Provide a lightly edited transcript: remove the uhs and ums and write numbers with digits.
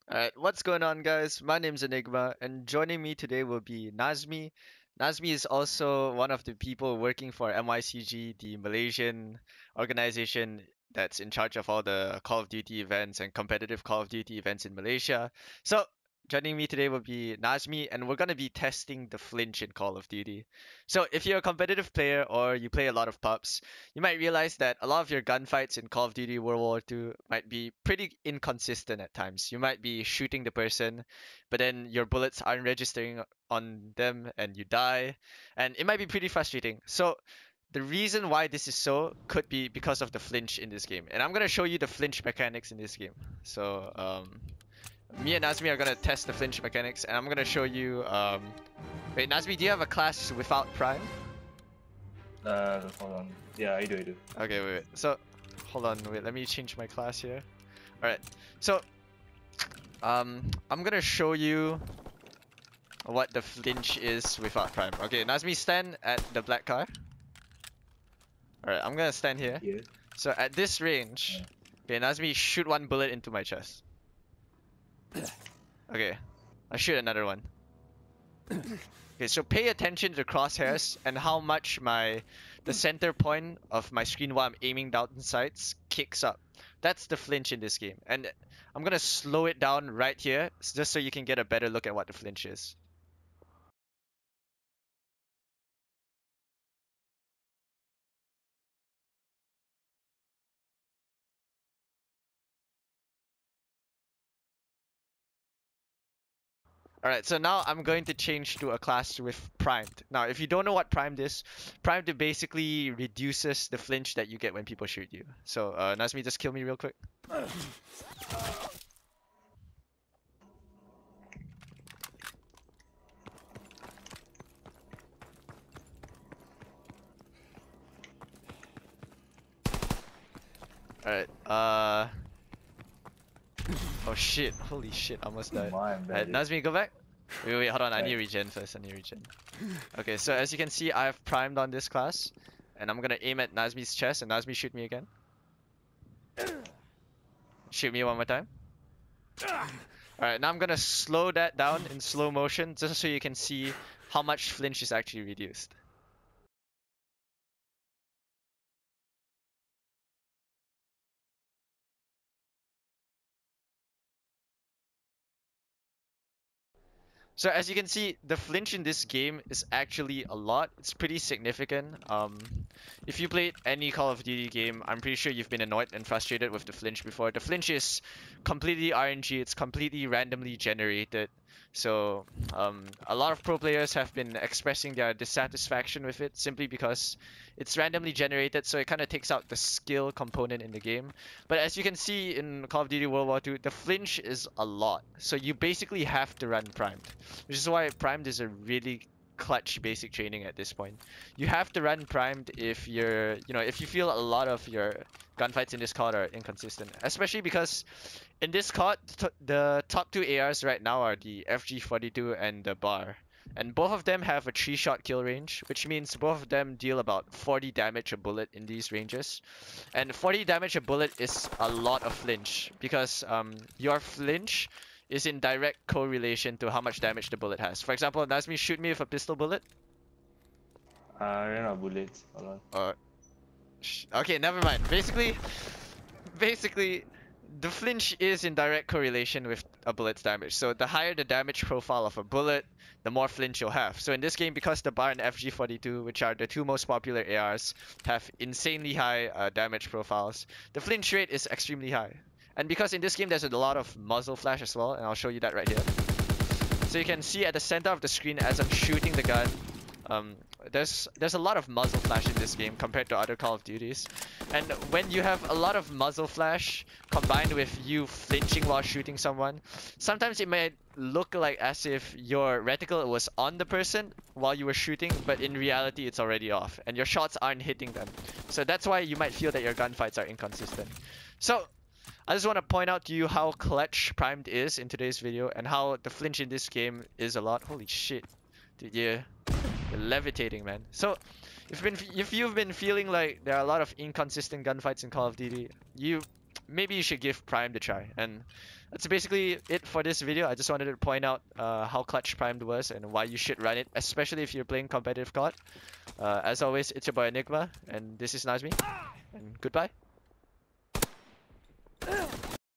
Alright, what's going on, guys? My name's Enigma, and joining me today will be Nazmi. Nazmi is also one of the people working for MYCG, the Malaysian organization that's in charge of all the Call of Duty events and competitive Call of Duty events in Malaysia. So, joining me today will be Nazmi, and we're going to be testing the flinch in Call of Duty. So, if you're a competitive player or you play a lot of pubs, you might realize that a lot of your gunfights in Call of Duty World War II might be pretty inconsistent at times. You might be shooting the person, but then your bullets aren't registering on them and you die, and it might be pretty frustrating. So, the reason why this is so could be because of the flinch in this game, and I'm gonna show you the flinch mechanics in this game. So, me and Nazmi are gonna test the flinch mechanics, and I'm gonna show you. Wait, Nazmi, do you have a class without Prime? Hold on. Yeah, I do. Okay, wait. So, hold on, wait. Let me change my class here. All right. So, I'm gonna show you what the flinch is without Prime. Okay, Nazmi, stand at the black car. All right, I'm gonna stand here. Yeah. So at this range, okay, Nazmi, shoot one bullet into my chest. Okay, I shoot another one. Okay, so pay attention to the crosshairs and how much the center point of my screen while I'm aiming down sights kicks up. That's the flinch in this game. And I'm gonna slow it down right here just so you can get a better look at what the flinch is. Alright, so now I'm going to change to a class with primed. Now, if you don't know what primed is, primed basically reduces the flinch that you get when people shoot you. So, Nazmi, just kill me real quick. Alright, oh shit, holy shit, I almost died. Alright, Nazmi, go back. Wait, hold on, I need to regen first, I need to regen. Okay, so as you can see, I have primed on this class. And I'm gonna aim at Nazmi's chest, and Nazmi shoot me again. Shoot me one more time. Alright, now I'm gonna slow that down in slow motion, just so you can see how much flinch is actually reduced. So as you can see, the flinch in this game is actually a lot. It's pretty significant. If you played any Call of Duty game, I'm pretty sure you've been annoyed and frustrated with the flinch before. The flinch is completely RNG. It's completely randomly generated. So a lot of pro players have been expressing their dissatisfaction with it simply because it's randomly generated, so it kind of takes out the skill component in the game. But as you can see in Call of Duty World War II, the flinch is a lot. So you basically have to run primed, which is why primed is a really clutch basic training at this point. You have to run primed if if you feel a lot of your gunfights in this COD are inconsistent, especially because in this COD, the top two ARs right now are the FG42 and the BAR. And both of them have a 3-shot kill range, which means both of them deal about 40 damage a bullet in these ranges. And 40 damage a bullet is a lot of flinch, because your flinch is in direct correlation to how much damage the bullet has. For example, Nazmi, shoot me with a pistol bullet. I ran out of bullets. Hold on. Okay, never mind. Basically, the flinch is in direct correlation with a bullet's damage. So the higher the damage profile of a bullet, the more flinch you'll have. So in this game, because the BAR and FG42, which are the two most popular ARs, have insanely high damage profiles, the flinch rate is extremely high. And because in this game there's a lot of muzzle flash as well, and I'll show you that right here. So you can see at the center of the screen as I'm shooting the gun, there's a lot of muzzle flash in this game compared to other Call of Duties. And when you have a lot of muzzle flash combined with you flinching while shooting someone, sometimes it may look like as if your reticle was on the person while you were shooting, but in reality it's already off and your shots aren't hitting them. So that's why you might feel that your gunfights are inconsistent. So I just want to point out to you how clutch primed is in today's video and how the flinch in this game is a lot. Holy shit. Dude, you're levitating, man. So if you've been feeling like there are a lot of inconsistent gunfights in Call of Duty, maybe you should give Primed a try. And that's basically it for this video. I just wanted to point out how clutch Primed was and why you should run it, especially if you're playing competitive COD. As always, it's your boy Enigma, and this is Nazmi, and goodbye.